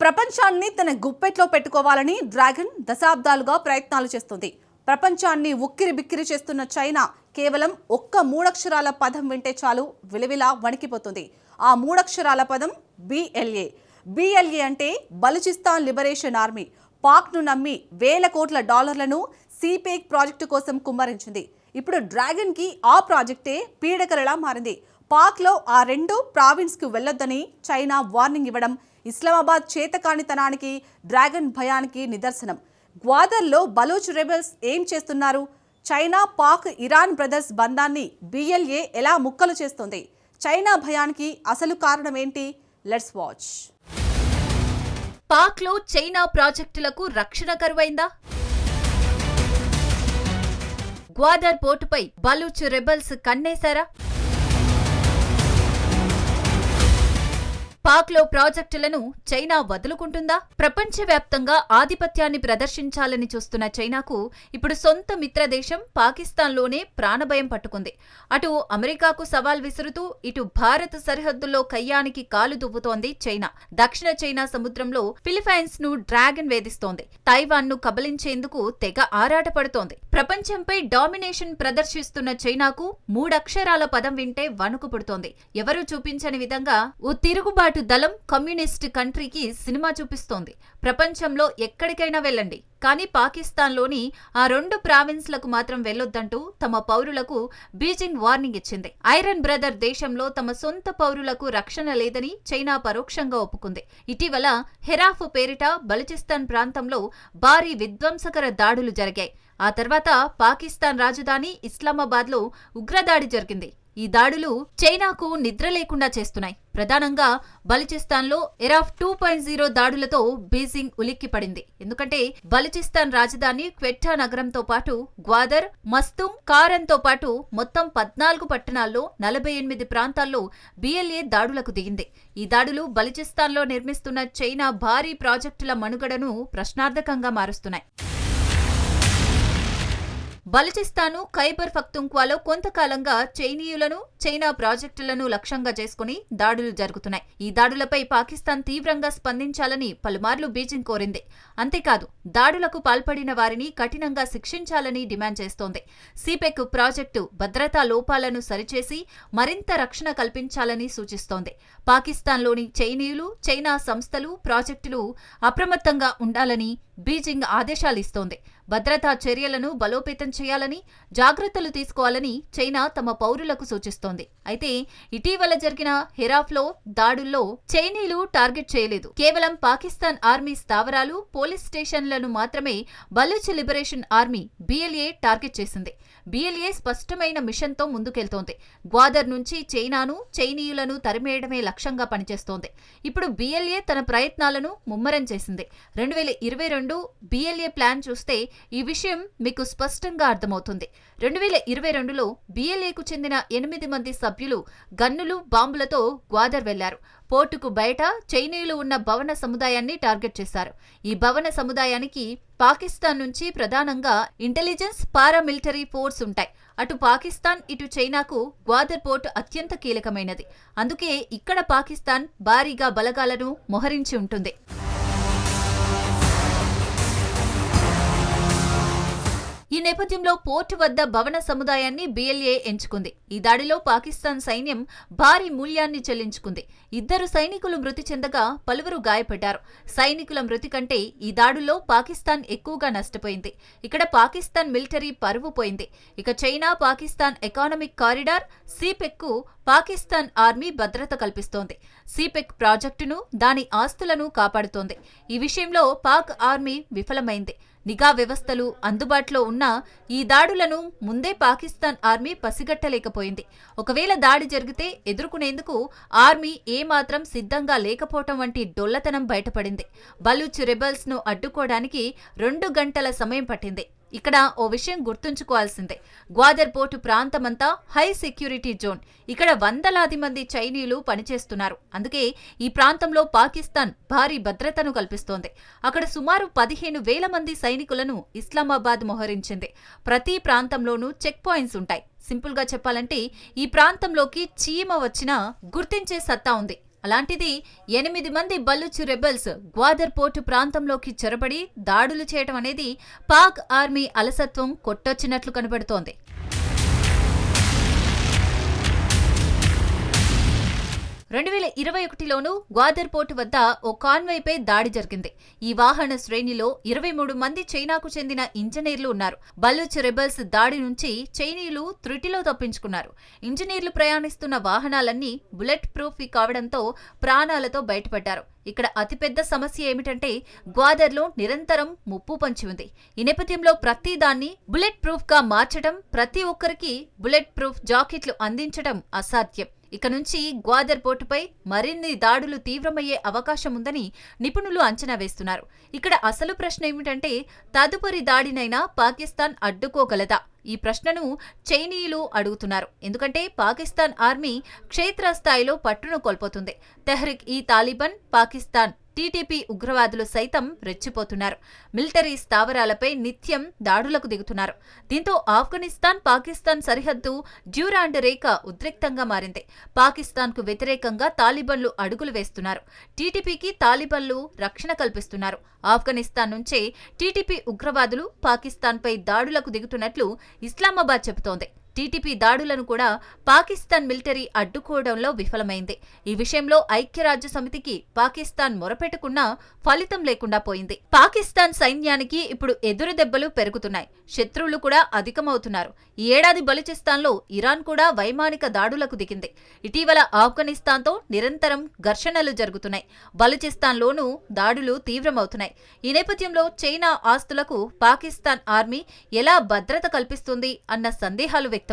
ప్రపంచాన్ని తన గుప్పెట్లో పెట్టుకోవాలని డ్రాగన్ దశాబ్దాలుగా ప్రయత్నాలు చేస్తుంది. ప్రపంచాన్ని ఉక్కిరిబిక్కిరి చేస్తున్న చైనా కేవలం ఒక్క మూడక్షరాల పదం వింటే చాలు విలవిలా వణికిపోతుంది. ఆ మూడక్షరాల పదం BLA. BLA అంటే బలూచిస్తాన్ లిబరేషన్ ఆర్మీ. పాక్ను నమ్మి వేల కోట్ల డాలర్లను సిపెక్ ప్రాజెక్టు కోసం కుమ్మరించింది. ఇప్పుడు డ్రాగన్కి ఆ ప్రాజెక్టే పీడకలలా మారింది. పాక్లో ఆ రెండు ప్రావిన్స్కు వెళ్లొద్దని చైనా వార్నింగ్ ఇవ్వడం ఇస్లామాబాద్ చేతకానితనానికి, డ్రాగన్ భయానికి నిదర్శనం. గ్వాదర్లో బలూచ్ రెబెల్స్ ఏం చేస్తున్నారు? చైనా, పాక్, ఇరాన్ బ్రదర్స్ బంధాన్ని BLA ఎలా ముక్కలు చేస్తుంది? చైనా భయానికి అసలు కారణం ఏంటి? Let's watch. పాక్లో చైనా ప్రాజెక్టులకు రక్షణ కరువైందా? గ్వాదర్ పోర్టుపై బలూచ్ రెబెల్స్ కన్నేశారా? పాక్లో ప్రాజెక్టులను చైనా వదులుకుంటుందా? ప్రపంచవ్యాప్తంగా ఆధిపత్యాన్ని ప్రదర్శించాలని చూస్తున్న చైనాకు ఇప్పుడు సొంత మిత్రదేశం పాకిస్తాన్లోనే ప్రాణభయం పట్టుకుంది. అటు అమెరికాకు సవాల్ విసురుతూ ఇటు భారత్ సరిహద్దుల్లో కయ్యానికి కాలు దువ్వుతోంది చైనా. దక్షిణ చైనా సముద్రంలో ఫిలిప్పైన్స్ ను డ్రాగన్ వేధిస్తోంది. తైవాన్ ను కబలించేందుకు తెగ ఆరాటపడుతోంది. ప్రపంచంపై డామినేషన్ ప్రదర్శిస్తున్న చైనాకు మూడక్షరాల పదం వింటే వణుకు పుడుతోంది. ఎవరూ చూపించని విధంగా ఓ తిరుగుబాటు దళం కమ్యూనిస్ట్ కంట్రీకి సినిమా చూపిస్తోంది. ప్రపంచంలో ఎక్కడికైనా వెళ్ళండి, కానీ పాకిస్తాన్లోని ఆ రెండు ప్రావిన్స్లకు మాత్రం వెళ్లొద్దంటూ తమ పౌరులకు బీజింగ్ వార్నింగ్ ఇచ్చింది. ఐరన్ బ్రదర్ దేశంలో తమ సొంత పౌరులకు రక్షణ లేదని చైనా పరోక్షంగా ఒప్పుకుంది. ఇటీవల హెరాఫ్ పేరిట బలూచిస్తాన్ ప్రాంతంలో భారీ విధ్వంసకర దాడులు జరిగాయి. ఆ తర్వాత పాకిస్తాన్ రాజధాని ఇస్లామాబాద్లో ఉగ్రదాడి జరిగింది. ఈ దాడులు చైనాకు నిద్ర లేకుండా చేస్తున్నాయి. ప్రధానంగా బలూచిస్తాన్లో ఎరాఫ్ 2.0 దాడులతో బీజింగ్ ఉలిక్కిపడింది. ఎందుకంటే బలూచిస్తాన్ రాజధాని క్వెట్టా నగరంతో పాటు గ్వాదర్, మస్తూమ్, కారన్తో పాటు మొత్తం 14 పట్టణాల్లో 48 ప్రాంతాల్లో BLA దాడులకు దిగింది. ఈ దాడులు బలూచిస్తాన్లో నిర్మిస్తున్న చైనా భారీ ప్రాజెక్టుల మనుగడను ప్రశ్నార్థకంగా మారుస్తున్నాయి. బలూచిస్తాను, ఖైబర్ పఖ్తూన్ఖ్వాలో కొంతకాలంగా చైనీయులను, చైనా ప్రాజెక్టులను లక్ష్యంగా చేసుకుని దాడులు జరుగుతున్నాయి. ఈ దాడులపై పాకిస్తాన్ తీవ్రంగా స్పందించాలని పలుమార్లు బీజింగ్ కోరింది. అంతేకాదు, దాడులకు పాల్పడిన వారిని కఠినంగా శిక్షించాలని డిమాండ్ చేస్తోంది. సిపెక్ ప్రాజెక్టు భద్రతా లోపాలను సరిచేసి మరింత రక్షణ కల్పించాలని సూచిస్తోంది. పాకిస్తాన్లోని చైనీయులు, చైనా సంస్థలు, ప్రాజెక్టులు అప్రమత్తంగా ఉండాలని బీజింగ్ ఆదేశాలిస్తోంది. భద్రతా చర్యలను బలోపేతం చేయాలని, జాగ్రత్తలు తీసుకోవాలని చైనా తమ పౌరులకు సూచిస్తోంది. అయితే ఇటీవల జరిగిన హెరాఫ్లో దాడుల్లో చైనీయులు టార్గెట్ చేయలేదు. కేవలం పాకిస్తాన్ ఆర్మీ స్థావరాలు, పోలీస్ స్టేషన్లను మాత్రమే Baloch liberation army BLA target చేసింది. BLA స్పష్టమైన మిషన్తో ముందుకెళ్తోంది. గ్వాదర్ నుంచి చైనాను, చైనీయులను తరిమేయడమే లక్ష్యంగా పనిచేస్తోంది. ఇప్పుడు BLA తన ప్రయత్నాలను ముమ్మరం చేసింది. 2022 BLA ప్లాన్ చూస్తే ఈ విషయం మీకు స్పష్టంగా అర్థమవుతుంది. 2022లో BLAకు చెందిన 8 మంది సభ్యులు గన్నులు, బాంబులతో గ్వాదర్ వెళ్లారు. పోర్టుకు బయట చైనీయులు ఉన్న భవన సముదాయాన్ని టార్గెట్ చేశారు. ఈ భవన సముదాయానికి పాకిస్తాన్ నుంచి ప్రధానంగా ఇంటెలిజెన్స్, పారామిలిటరీ ఫోర్స్ ఉంటాయి. అటు పాకిస్తాన్, ఇటు చైనాకు గ్వాదర్ పోర్టు అత్యంత కీలకమైనది. అందుకే ఇక్కడ పాకిస్తాన్ భారీగా బలగాలను మోహరించి ఉంటుంది. ఈ నేపథ్యంలో పోర్టు వద్ద భవన సముదాయాన్ని BLA ఎంచుకుంది. ఈ దాడిలో పాకిస్తాన్ సైన్యం భారీ మూల్యాన్ని చెల్లించుకుంది. 2 సైనికులు మృతి చెందగా పలువురు గాయపడ్డారు. సైనికుల మృతి కంటే ఈ దాడుల్లో పాకిస్తాన్ ఎక్కువగా నష్టపోయింది. ఇక్కడ పాకిస్తాన్ మిలిటరీ పరువు పోయింది. ఇక చైనా, పాకిస్తాన్ ఎకానమిక్ కారిడార్ సిపెక్కు పాకిస్తాన్ ఆర్మీ భద్రత కల్పిస్తోంది. సిపెక్ ప్రాజెక్టును, దాని ఆస్తులను కాపాడుతోంది. ఈ విషయంలో పాక్ ఆర్మీ విఫలమైంది. నిఘా వ్యవస్థలు అందుబాటులో ఉన్నా ఈ దాడులను ముందే పాకిస్తాన్ ఆర్మీ పసిగట్టలేకపోయింది. ఒకవేళ దాడి జరిగితే ఎదుర్కొనేందుకు ఆర్మీ ఏమాత్రం సిద్ధంగా లేకపోవటం వంటి డొల్లతనం బయటపడింది. బలూచ్ రెబెల్స్ ను అడ్డుకోవడానికి 2 గంటల సమయం పట్టింది. ఇక్కడ ఓ విషయం గుర్తుంచుకోవాల్సిందే. గ్వాదర్ పోర్టు ప్రాంతమంతా హై సెక్యూరిటీ జోన్. ఇక్కడ వందలాది మంది చైనీయులు పనిచేస్తున్నారు. అందుకే ఈ ప్రాంతంలో పాకిస్తాన్ భారీ భద్రతను కల్పిస్తోంది. అక్కడ సుమారు 15,000 మంది సైనికులను ఇస్లామాబాద్ మోహరించింది. ప్రతి ప్రాంతంలోనూ చెక్ పాయింట్స్ ఉంటాయి. సింపుల్ గా చెప్పాలంటే ఈ ప్రాంతంలోకి చీమ వచ్చినా గుర్తించే సత్తా ఉంది. అలాంటిది 8 మంది బలూచ్ రెబెల్స్ గ్వాదర్ పోర్టు ప్రాంతంలోకి చొరబడి దాడులు చేయడం అనేది పాక్ ఆర్మీ అలసత్వం కొట్టొచ్చినట్లు కనబడుతోంది. 2021లోనూ గ్వాదర్ పోర్టు వద్ద ఓ కాన్వాయ్పై దాడి జరిగింది. ఈ వాహన శ్రేణిలో 23 మంది చైనాకు చెందిన ఇంజనీర్లు ఉన్నారు. బలూచ్ రెబెల్స్ దాడి నుంచి చైనీయులు త్రుటిలో తప్పించుకున్నారు. ఇంజనీర్లు ప్రయాణిస్తున్న వాహనాలన్నీ బుల్లెట్ ప్రూఫ్ కావడంతో ప్రాణాలతో బయటపడ్డారు. ఇక్కడ అతిపెద్ద సమస్య ఏమిటంటే గ్వాదర్లో నిరంతరం ముప్పు పొంచి ఉంది. ఈ నేపథ్యంలో ప్రతి దాన్ని బుల్లెట్ ప్రూఫ్ గా మార్చడం, ప్రతి ఒక్కరికి బుల్లెట్ ప్రూఫ్ జాకెట్లు అందించడం అసాధ్యం. ఇక నుంచి గ్వాదర్ పోర్టుపై మరిన్ని దాడులు తీవ్రమయ్యే అవకాశం ఉందని నిపుణులు అంచనా వేస్తున్నారు. ఇక్కడ అసలు ప్రశ్న ఏమిటంటే తదుపరి దాడినైనా పాకిస్తాన్ అడ్డుకోగలదా? ఈ ప్రశ్నను చైనీయులు అడుగుతున్నారు. ఎందుకంటే పాకిస్తాన్ ఆర్మీ క్షేత్రస్థాయిలో పట్టును కోల్పోతుంది. తెహ్రిక్ ఈ తాలిబాన్, పాకిస్తాన్ టీటీపీ ఉగ్రవాదులు సైతం రెచ్చిపోతున్నారు. మిలిటరీ స్థావరాలపై నిత్యం దాడులకు దిగుతున్నారు. దీంతో ఆఫ్ఘనిస్తాన్ పాకిస్తాన్ సరిహద్దు డ్యూరాండ్ రేఖ ఉద్రిక్తంగా మారింది. పాకిస్తాన్కు వ్యతిరేకంగా తాలిబన్లు అడుగులు వేస్తున్నారు. టీటీపీకి తాలిబన్లు రక్షణ కల్పిస్తున్నారు. ఆఫ్ఘనిస్తాన్ నుంచే టీటీపీ ఉగ్రవాదులు పాకిస్తాన్పై దాడులకు దిగుతున్నట్లు ఇస్లామాబాద్ చెబుతోంది. టీటీపీ దాడులను కూడా పాకిస్తాన్ మిలిటరీ అడ్డుకోవడంలో విఫలమైంది. ఈ విషయంలో ఐక్యరాజ్య సమితికి పాకిస్తాన్ మొరపెట్టుకున్నా ఫలితం లేకుండా పోయింది. పాకిస్తాన్ సైన్యానికి ఇప్పుడు ఎదురు దెబ్బలు పెరుగుతున్నాయి. శత్రువులు కూడా అధికమవుతున్నారు. ఈ ఏడాది బలూచిస్తాన్లో ఇరాన్ కూడా వైమానిక దాడులకు దిగింది. ఇటీవల ఆఫ్ఘనిస్తాన్తో నిరంతరం ఘర్షణలు జరుగుతున్నాయి. బలూచిస్తాన్లోనూ దాడులు తీవ్రమవుతున్నాయి. ఈ నేపథ్యంలో చైనా ఆస్తులకు పాకిస్తాన్ ఆర్మీ ఎలా భద్రత కల్పిస్తుంది అన్న సందేహాలు వ్యక్తమవుతున్నాయి.